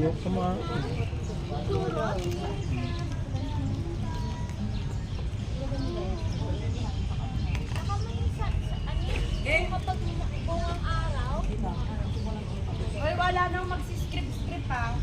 Tulok sa mga... Kapag bungang araw, Oy, wala nang magsiscript-script ha.